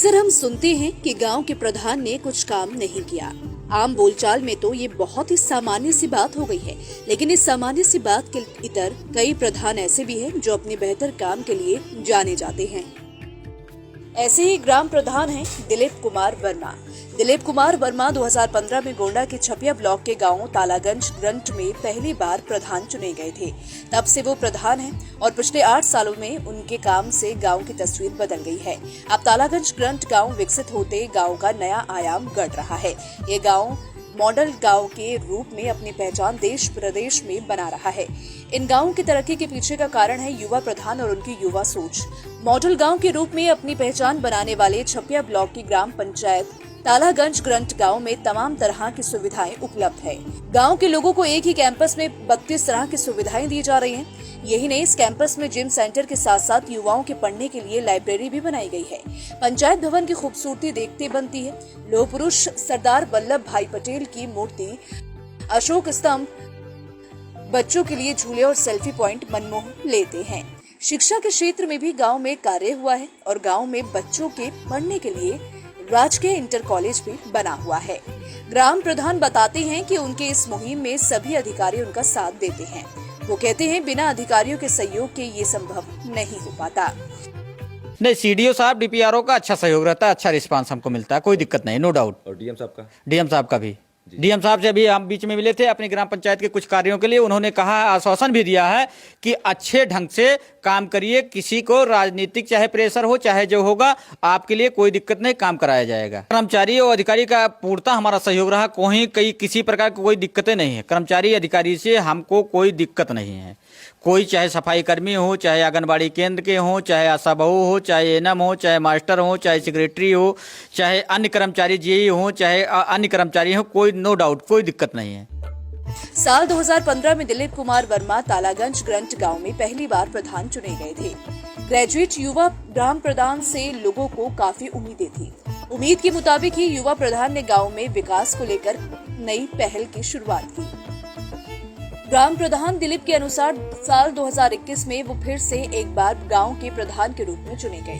अक्सर हम सुनते हैं कि गांव के प्रधान ने कुछ काम नहीं किया। आम बोलचाल में तो ये बहुत ही सामान्य सी बात हो गई है, लेकिन इस सामान्य सी बात के इतर कई प्रधान ऐसे भी हैं जो अपने बेहतर काम के लिए जाने जाते हैं। ऐसे ही ग्राम प्रधान हैं दिलीप कुमार वर्मा। दिलीप कुमार वर्मा 2015 में गोंडा के छपिया ब्लॉक के गांव तालागंज ग्रंट में पहली बार प्रधान चुने गए थे। तब से वो प्रधान हैं और पिछले 8 सालों में उनके काम से गांव की तस्वीर बदल गई है। अब तालागंज ग्रंट गांव विकसित होते गांव का नया आयाम गढ़ रहा है। ये गांव मॉडल गांव के रूप में अपनी पहचान देश प्रदेश में बना रहा है। इन गांवों की तरक्की के पीछे का कारण है युवा प्रधान और उनकी युवा सोच। मॉडल गांव के रूप में अपनी पहचान बनाने वाले छपिया ब्लॉक की ग्राम पंचायत तालागंज ग्रंट गांव में तमाम तरह की सुविधाएं उपलब्ध है। गांव के लोगों को एक ही कैंपस में 32 तरह की सुविधाएं दी जा रही हैं। यही नहीं, इस कैंपस में जिम सेंटर के साथ साथ युवाओं के पढ़ने के लिए लाइब्रेरी भी बनाई गई है। पंचायत भवन की खूबसूरती देखते बनती है। लौह पुरुष सरदार वल्लभ भाई पटेल की मूर्ति, अशोक स्तंभ, बच्चों के लिए झूले और सेल्फी पॉइंट मनमोह लेते हैं। शिक्षा के क्षेत्र में भी गांव में कार्य हुआ है और गांव में बच्चों के पढ़ने के लिए राजकीय इंटर कॉलेज भी बना हुआ है। ग्राम प्रधान बताते हैं कि उनके इस मुहिम में सभी अधिकारी उनका साथ देते हैं। वो कहते हैं बिना अधिकारियों के सहयोग के ये संभव नहीं हो पाता। नहीं, सीडीओ साहब डीपीआरओ का अच्छा सहयोग रहता है, अच्छा रिस्पांस हमको मिलता है, कोई दिक्कत नहीं, नो डाउट। और डीएम साहब का? डीएम साहब का भी, डीएम साहब से अभी हम बीच में मिले थे अपनी ग्राम पंचायत के कुछ कार्यों के लिए। उन्होंने कहा, आश्वासन भी दिया है कि अच्छे ढंग से काम करिए, किसी को राजनीतिक चाहे प्रेशर हो चाहे जो होगा, आपके लिए कोई दिक्कत नहीं, काम कराया जाएगा। कर्मचारी और अधिकारी का पूर्णतः हमारा सहयोग रहा, कहीं किसी प्रकार की कोई दिक्कतें नहीं है। कर्मचारी अधिकारी से हमको कोई दिक्कत नहीं है। कोई चाहे सफाई कर्मी हो, चाहे आंगनबाड़ी केंद्र के हो, चाहे आशा बहू हो, चाहे एनएम हो, चाहे मास्टर हो, चाहे सेक्रेटरी हो, चाहे अन्य कर्मचारी जेई हो, चाहे अन्य कर्मचारी हो, कोई नो डाउट कोई दिक्कत नहीं है। साल 2015 में दिलीप कुमार वर्मा तालागंज ग्रंट गांव में पहली बार प्रधान चुने गए थे। ग्रेजुएट युवा ग्राम प्रधान से लोगों को काफी उम्मीदें थी। उम्मीद के मुताबिक ही युवा प्रधान ने गांव में विकास को लेकर नई पहल की शुरुआत की। ग्राम प्रधान दिलीप के अनुसार साल 2021 में वो फिर से एक बार गांव के प्रधान के रूप में चुने गए।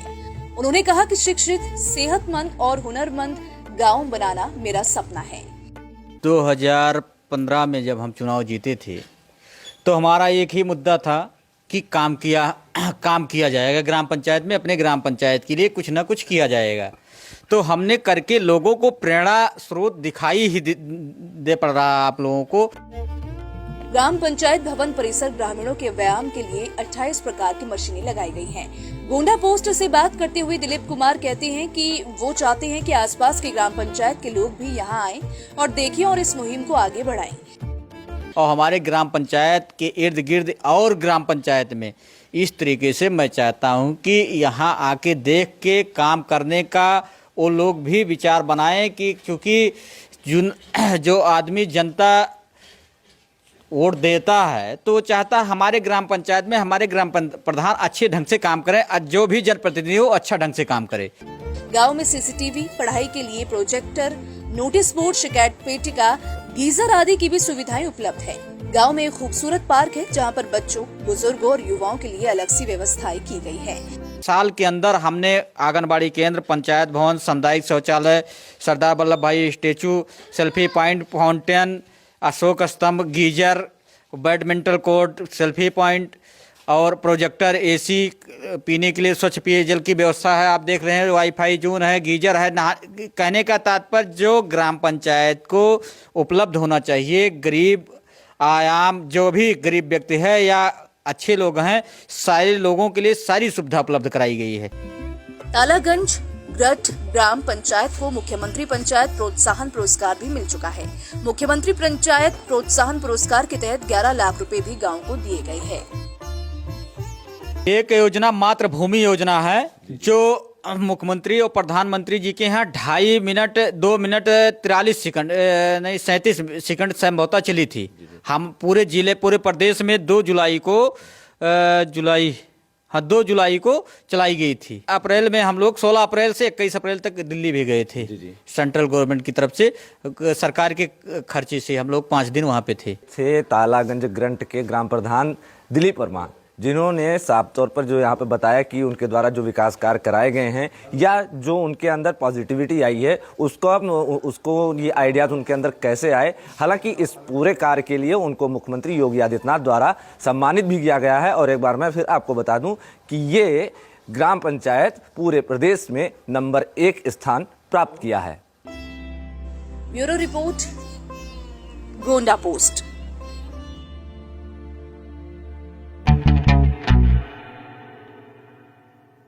उन्होंने कहा कि शिक्षित, सेहतमंद और हुनरमंद गांव बनाना मेरा सपना है। 2015 में जब हम चुनाव जीते थे तो हमारा एक ही मुद्दा था कि काम किया जाएगा ग्राम पंचायत में, अपने ग्राम पंचायत के लिए कुछ न कुछ किया जाएगा। तो हमने करके लोगों को प्रेरणा स्रोत दिखाई ही दे पड़ रहा आप लोगों को। ग्राम पंचायत भवन परिसर ग्रामीणों के व्यायाम के लिए 28 प्रकार की मशीनें लगाई गई हैं। गोंडा पोस्ट से बात करते हुए दिलीप कुमार कहते हैं कि वो चाहते हैं कि आसपास के ग्राम पंचायत के लोग भी यहां आएं और देखें और इस मुहिम को आगे बढ़ाएं। और हमारे ग्राम पंचायत के इर्द गिर्द और ग्राम पंचायत में इस तरीके से मैं चाहता हूं कि यहाँ आके देख के काम करने का वो लोग भी विचार बनाएं कि क्योंकि जो आदमी जनता वोट देता है तो चाहता हमारे ग्राम पंचायत में हमारे ग्राम प्रधान अच्छे ढंग से काम करें, जो भी जनप्रतिनिधि हो अच्छा ढंग से काम करे। गांव में सीसीटीवी, पढ़ाई के लिए प्रोजेक्टर, नोटिस बोर्ड, शिकायत पेटिका, गीजर आदि की भी सुविधाएं उपलब्ध है। गांव में एक खूबसूरत पार्क है जहां पर बच्चों, बुजुर्गों और युवाओं के लिए अलग सी व्यवस्थाएं की गई है। साल के अंदर हमने आंगनबाड़ी केंद्र, पंचायत भवन, सामुदायिक शौचालय, Sardar Vallabh Bhai statue, selfie point, fountain, Ashok स्तंभ, geyser, badminton court, selfie point और प्रोजेक्टर, एसी, पीने के लिए स्वच्छ पेयजल की व्यवस्था है। आप देख रहे हैं वाईफाई जोन है, गीजर है। कहने का तात्पर्य जो ग्राम पंचायत को उपलब्ध होना चाहिए, गरीब आयाम जो भी गरीब व्यक्ति है या अच्छे लोग हैं, सारे लोगों के लिए सारी सुविधा उपलब्ध कराई गई है। तालागंज ग्रंट ग्राम पंचायत को मुख्यमंत्री पंचायत प्रोत्साहन पुरस्कार भी मिल चुका है। मुख्यमंत्री पंचायत प्रोत्साहन पुरस्कार के तहत 11 लाख रुपए भी गांव को दिए गए हैं। एक योजना मातृभूमि योजना है जो मुख्यमंत्री और प्रधानमंत्री जी के यहाँ 2.5 मिनट 2 मिनट 43 सेकंड नहीं 37 सेकंड संभवतः चली थी। हम पूरे जिले पूरे प्रदेश में 2 जुलाई को चलाई गई थी। अप्रैल में हम लोग 16 अप्रैल से 21 अप्रैल तक दिल्ली भी गए थे। सेंट्रल गवर्नमेंट की तरफ से सरकार के खर्चे से हम लोग 5 दिन वहाँ पे थे। तालागंज ग्रंट के ग्राम प्रधान दिलीप वर्मा, जिन्होंने साफ तौर पर जो यहाँ पे बताया कि उनके द्वारा जो विकास कार्य कराए गए हैं या जो उनके अंदर पॉजिटिविटी आई है उसको ये आइडियाज उनके अंदर कैसे आए। हालांकि इस पूरे कार्य के लिए उनको मुख्यमंत्री योगी आदित्यनाथ द्वारा सम्मानित भी किया गया है। और एक बार मैं फिर आपको बता दूं कि ये ग्राम पंचायत पूरे प्रदेश में नंबर 1 स्थान प्राप्त किया है। Bureau report, Gonda post.